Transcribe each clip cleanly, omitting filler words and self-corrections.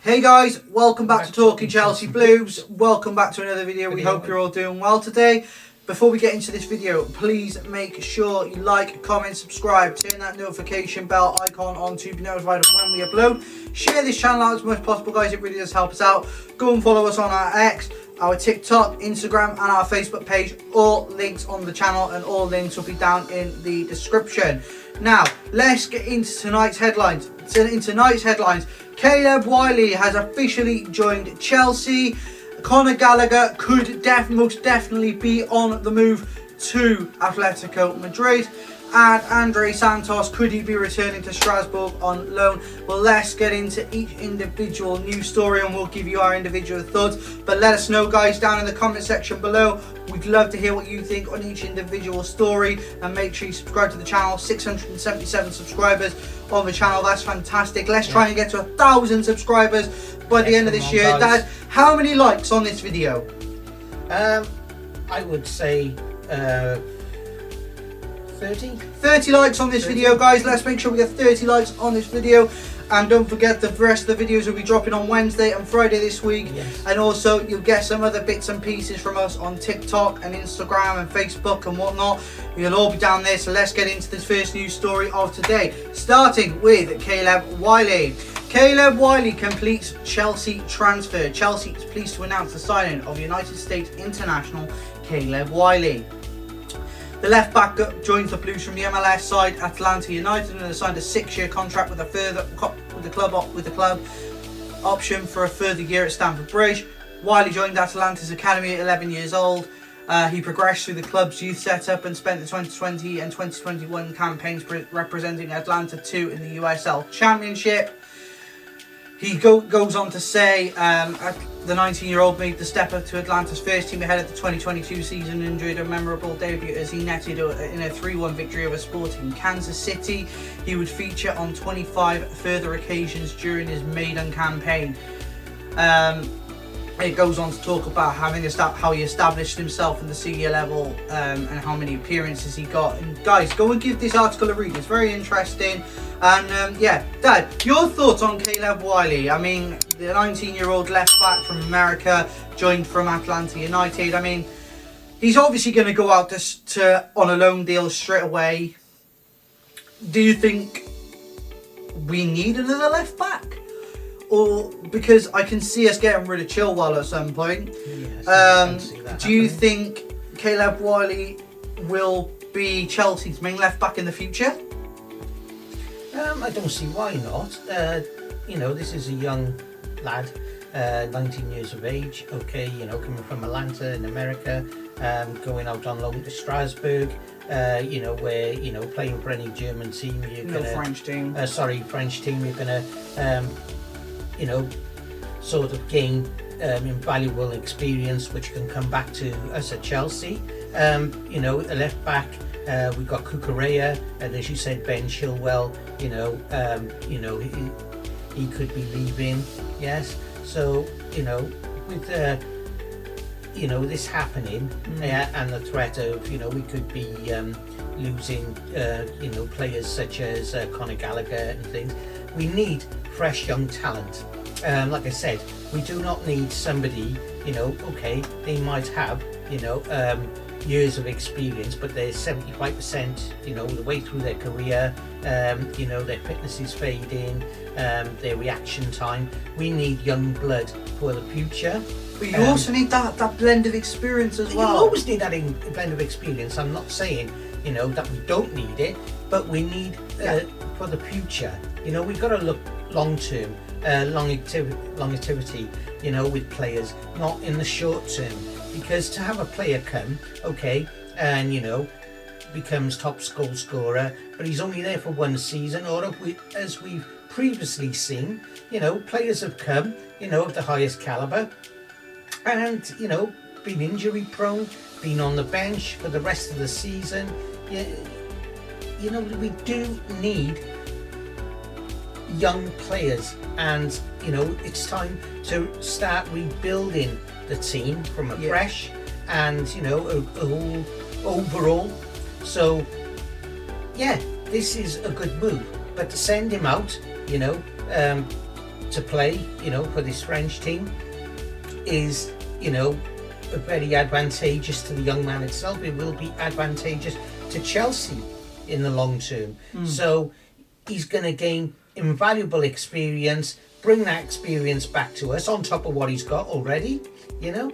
Hey guys, welcome back to Talking Chelsea Blues. Welcome back to another video. We hope you're all doing well today. Before we get into this video, please make sure you like, comment, subscribe, turn that notification bell icon on to be notified of when we upload. Share this channel out as much as possible, guys. It really does help us out. Go and follow us on our X, our TikTok, Instagram and our Facebook page. All links on the channel and all links will be down in the description. Now, let's get into tonight's headlines. Caleb Wiley has officially joined Chelsea. Conor Gallagher could most definitely be on the move to Atletico Madrid. And Andre Santos, could he be returning to Strasbourg on loan? Well, let's get into each individual news story and we'll give you our individual thoughts. But let us know, guys, down in the comment section below. We'd love to hear what you think on each individual story. And make sure you subscribe to the channel. 677 subscribers on the channel. That's fantastic. Let's try and get to 1,000 subscribers by the end of this year. Dad, how many likes on this video? I would say 30 likes on this video, guys. Let's make sure we get 30 likes on this video. And don't forget, the rest of the videos will be dropping on Wednesday and Friday this week. Yes. And also, you'll get some other bits and pieces from us on TikTok and Instagram and Facebook and whatnot. You'll all be down there. So let's get into this first news story of today. Starting with Caleb Wiley. Caleb Wiley completes Chelsea transfer. Chelsea is pleased to announce the signing of United States international Caleb Wiley. The left back joins the Blues from the MLS side Atlanta United and has signed a 6-year contract with the club option for a further year at Stamford Bridge. Wiley joined Atlanta's academy at 11 years old. He progressed through the club's youth setup and spent the 2020 and 2021 campaigns representing Atlanta 2 in the USL Championship. He goes on to say the 19-year-old made the step up to Atlanta's first team ahead of the 2022 season and enjoyed a memorable debut as he netted in a 3-1 victory over Sporting Kansas City. He would feature on 25 further occasions during his maiden campaign. It goes on to talk about how he established himself in the senior level and how many appearances he got. And guys, go and give this article a read. It's very interesting. And yeah, Dad, your thoughts on Caleb Wiley? I mean, the 19-year-old left back from America joined from Atlanta United. I mean, he's obviously going to go out on a loan deal straight away. Do you think we need another left back? Or because I can see us getting rid of Chilwell at some point. Yes, do you think Caleb Wiley will be Chelsea's main left back in the future? I don't see why not. This is a young lad, 19 years of age. Okay, coming from Atlanta in America, going out on loan to Strasbourg. Where playing for any German team, French team. French team. You're gonna sort of gain invaluable experience which can come back to us at Chelsea. A left back, we've got Cucurella, and as you said, Ben Chilwell. He could be leaving. Yes, so with this happening, and the threat of we could be losing players such as Conor Gallagher and things. We need fresh young talent. Like I said, we do not need somebody, okay, they might have, years of experience, but they're 75%, the way through their career, their fitness is fading, their reaction time. We need young blood for the future. But you also need that blend of experience as well. You always need that blend of experience. I'm not saying, that we don't need it, but we need for the future. We've got to look long-term, longevity, with players, not in the short term. Because to have a player come, okay, and becomes top goal scorer, but he's only there for one season, or as we've previously seen, players have come, of the highest caliber, and been injury prone, been on the bench for the rest of the season. We do need young players, and it's time to start rebuilding the team from afresh, and overall. So this is a good move, but to send him out to play, you know, for this French team is, you know, very advantageous to the young man itself. It will be advantageous to Chelsea in the long term. So he's going to gain invaluable experience, bring that experience back to us on top of what he's got already, you know.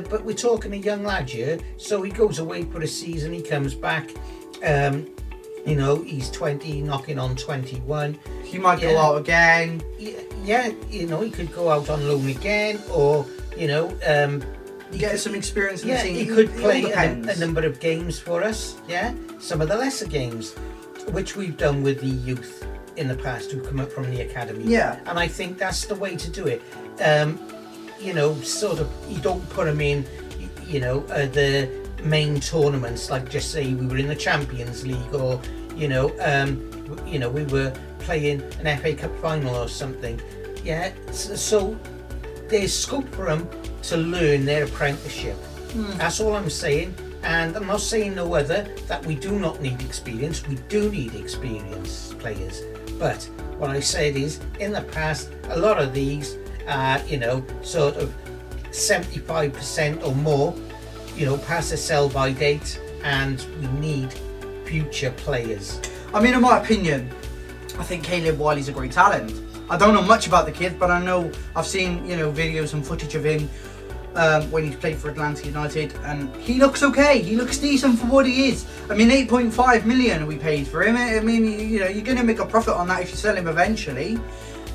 But we're talking a young lad here, so he goes away for a season, he comes back, you know, he's 20, knocking on 21. He might go out again. Yeah, you know, he could go out on loan again, or, you know, get some experience in the team. He could play a number of games for us, some of the lesser games, which we've done with the youth in the past who come up from the academy. And I think that's the way to do it. You know, sort of, you don't put them in, you know, the main tournaments, like just say we were in the Champions League, or, you know, we were playing an FA Cup final or something. So there's scope for them to learn their apprenticeship. That's all I'm saying. And I'm not saying no other that we do not need experience. We do need experienced players. But what I said is, in the past, a lot of these are, you know, sort of 75% or more, you know, past the sell-by date, and we need future players. I mean, in my opinion, I think Caleb Wiley's a great talent. I don't know much about the kid, but I know I've seen, you know, videos and footage of him when he's played for Atlanta United, and he looks okay. He looks decent for what he is. I mean, 8.5 million we paid for him. I mean, you know, you're going to make a profit on that if you sell him eventually.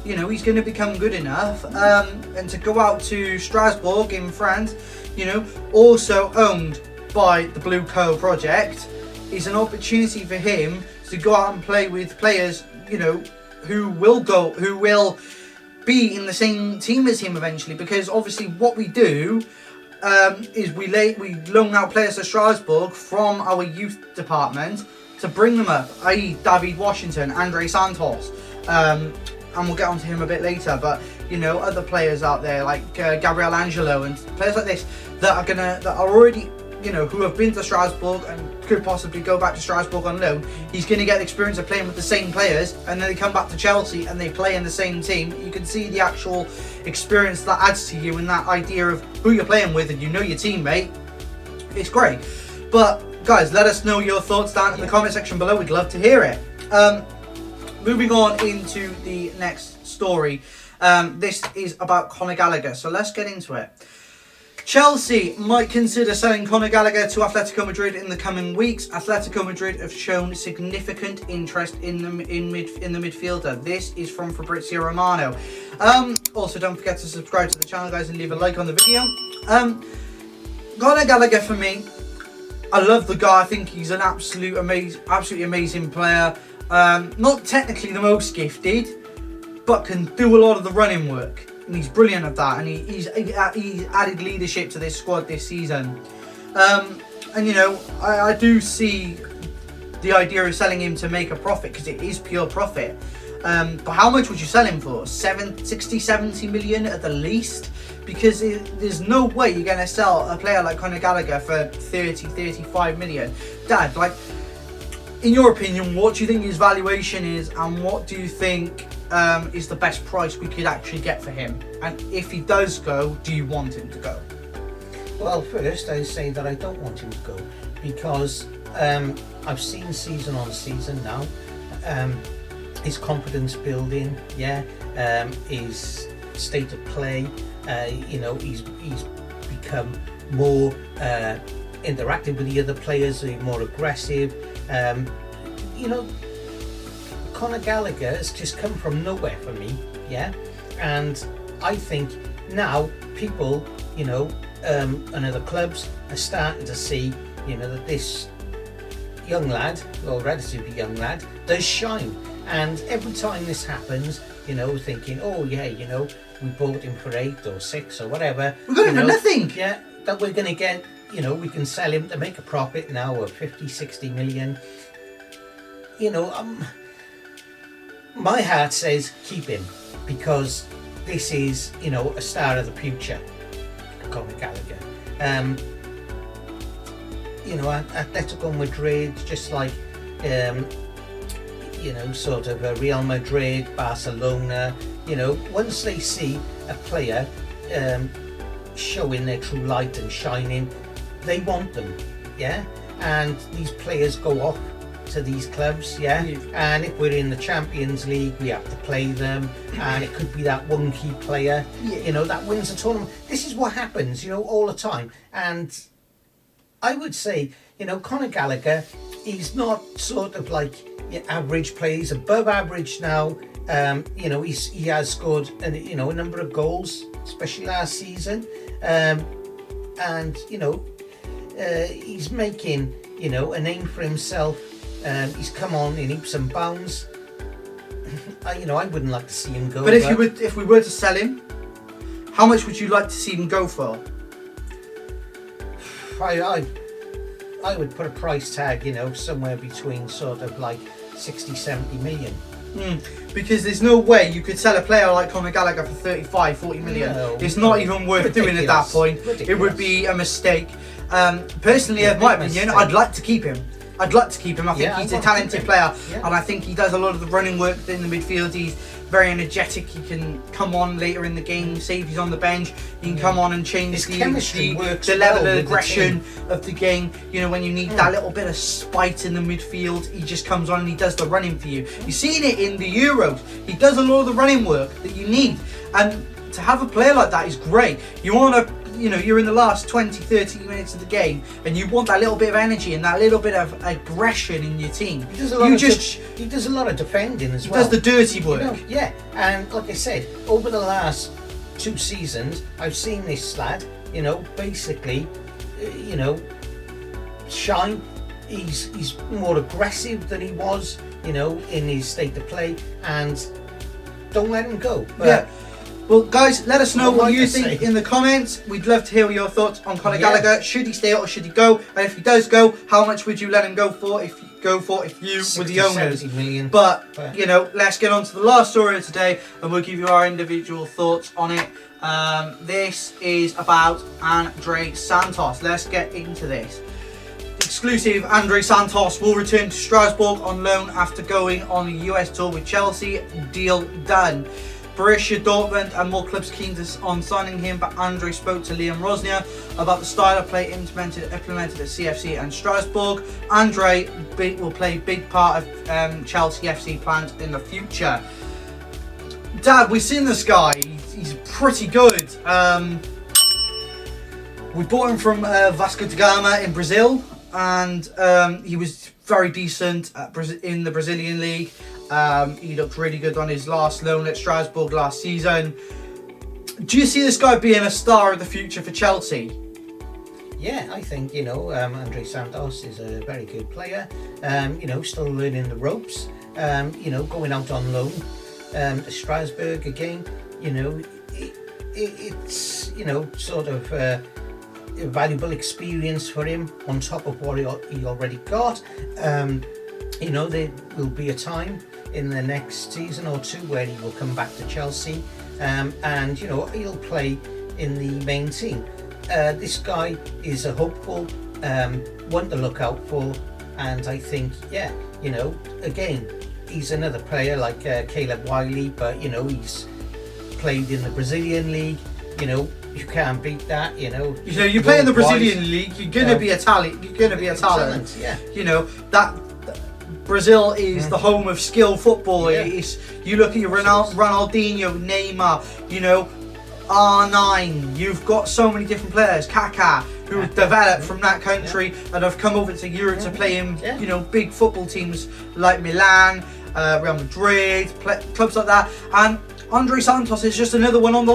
You know, he's going to become good enough. And to go out to Strasbourg in France, you know, also owned by the Blue Co project, is an opportunity for him to go out and play with players, you know, who will be in the same team as him eventually. Because obviously what we do is we loan out players to Strasbourg from our youth department to bring them up, i.e. David Washington, Andre Santos, and we'll get onto him a bit later, but you know, other players out there like Gabriel Angelo and players like this that are already, you know, who have been to Strasbourg and could possibly go back to Strasbourg on loan. He's going to get the experience of playing with the same players, and then they come back to Chelsea and they play in the same team. You can see the actual experience that adds to you, and that idea of who you're playing with, and you know your teammate. It's great. But guys, let us know your thoughts down in the comment section below. We'd love to hear it. Moving on into the next story. This is about Conor Gallagher, so let's get into it. Chelsea might consider selling Conor Gallagher to Atletico Madrid in the coming weeks. Atletico Madrid have shown significant interest in the midfielder. This is from Fabrizio Romano. Also, don't forget to subscribe to the channel, guys, and leave a like on the video. Conor Gallagher, for me, I love the guy. I think he's an absolutely amazing player. Not technically the most gifted, but can do a lot of the running work. And he's brilliant at that, and he's added leadership to this squad this season. And you know, I do see the idea of selling him to make a profit, because it is pure profit. But how much would you sell him for? 60, 70 million at the least? Because there's no way you're going to sell a player like Conor Gallagher for 30, 35 million. Dad, like, in your opinion, what do you think his valuation is, and what do you think is the best price we could actually get for him? And if he does go, do you want him to go? Well, first I say that I don't want him to go, because I've seen season on season now his confidence building, his state of play, you know, he's become more interactive with the other players, more aggressive. You know, Conor Gallagher has just come from nowhere for me, and I think now people, you know, and other clubs are starting to see, you know, that this young lad, or relatively young lad, does shine. And every time this happens, you know, thinking, oh yeah, you know, we bought him for 8 or 6 or whatever. We're going to do nothing. Yeah, that we're going to get, you know, we can sell him to make a profit now of 50, 60 million. You know, my heart says keep him, because this is, you know, a star of the future, Conor Gallagher. You know, Atletico Madrid, just like, you sort of Real Madrid, Barcelona, once they see a player showing their true light and shining, they want them, yeah? And these players go off to these clubs, yeah? And if we're in the Champions League, we have to play them, and it could be that one key player, that wins the tournament. This is what happens, all the time. And I would say, Conor Gallagher, he's not sort of like your average player. He's above average now. He has scored a number of goals, especially last season. And he's making a name for himself. He's come on in heaps and bounds. I wouldn't like to see him go. But if we were to sell him, how much would you like to see him go for? I would put a price tag, somewhere between sort of like 60-70 million. Because there's no way you could sell a player like Conor Gallagher for 35-40 million. It's not even worth doing at that point. Ridiculous. It would be a mistake. Personally, in my opinion, I'd like to keep him. I think he's a talented player, and I think he does a lot of the running work in the midfield. He's very energetic. He can come on later in the game, say if he's on the bench, he can come on and change the level of aggression of the game. When you need that little bit of spite in the midfield, he just comes on and he does the running for you. You've seen it in the Euros. He does a lot of the running work that you need, and to have a player like that is great. You want to, you're in the last 20-30 minutes of the game, and you want that little bit of energy and that little bit of aggression in your team. He does a lot of defending as well. He does the dirty work. And like I said, over the last 2 seasons, I've seen this lad, basically, shine. He's more aggressive than he was, in his state of play, and don't let him go. But, well, guys, let us know what you think in the comments. We'd love to hear your thoughts on Conor Gallagher. Should he stay or should he go? And if he does go, how much would you let him go for if you were the owners? 70 million. But, let's get on to the last story of today, and we'll give you our individual thoughts on it. This is about Andre Santos. Let's get into this. Exclusive: Andre Santos will return to Strasbourg on loan after going on a US tour with Chelsea. Deal done. Borussia Dortmund and more clubs keen on signing him, but Andre spoke to Liam Rosnier about the style of play implemented at CFC and Strasbourg. Andre will play a big part of Chelsea FC plans in the future. Dad, we've seen this guy. He's pretty good. We bought him from Vasco da Gama in Brazil, and he was very decent in the Brazilian league. He looked really good on his last loan at Strasbourg last season. Do you see this guy being a star of the future for Chelsea? Yeah, I think, Andre Santos is a very good player. Still learning the ropes. Going out on loan to Strasbourg again. It's sort of a valuable experience for him on top of what he already got. There will be a time in the next season or two where he will come back to Chelsea, and he'll play in the main team. This guy is a hopeful, one to look out for, and I think, again, he's another player like Caleb Wiley, but he's played in the Brazilian league. You can't beat that. You play in the Brazilian league, you're gonna be a talent. You're gonna be a talent. Yeah. That Brazil is the home of skilled football. You look at your Ronaldinho, Neymar. R9. You've got so many different players. Kaká, who have developed from that country and have come over to Europe to play in big football teams like Milan, Real Madrid, clubs like that. And Andre Santos is just another one off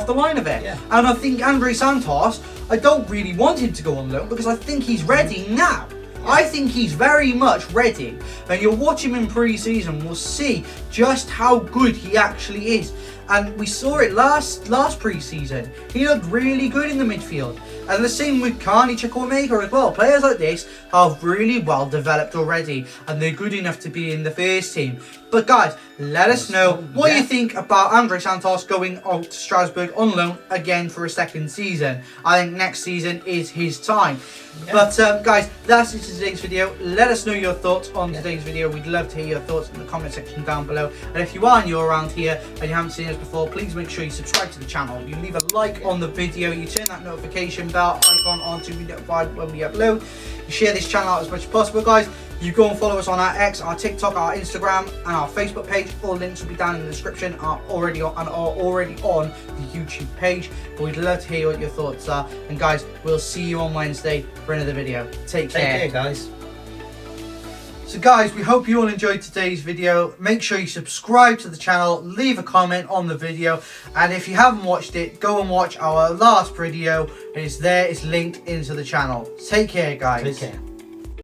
the line of it. And I think Andre Santos, I don't really want him to go on loan because I think he's ready now. I think he's very much ready, and you'll watch him in pre-season, we'll see just how good he actually is. And we saw it last pre-season. He looked really good in the midfield, And the same with Carney Chukwuemeka as well. Players like this are really well developed already, and they're good enough to be in the first team. But guys, let us know what you think about Andre Santos going out to Strasbourg on loan again for a second season. I think next season is his time. Yeah. But guys, that's it for today's video. Let us know your thoughts on today's video. We'd love to hear your thoughts in the comment section down below. And if you are new around here and you haven't seen us before, please make sure you subscribe to the channel. You leave a like on the video. You turn that notification bell icon on to be notified when we upload. You share this channel out as much as possible, guys. You go and follow us on our X, our TikTok, our Instagram, and our Facebook page. All links will be down in the description. Are already on the YouTube page. But we'd love to hear what your thoughts are. And guys, we'll see you on Wednesday for another video. Take care. Take care, guys. So guys, we hope you all enjoyed today's video. Make sure you subscribe to the channel, leave a comment on the video, and if you haven't watched it, go and watch our last video. It's there, it's linked into the channel. Take care, guys. Take care.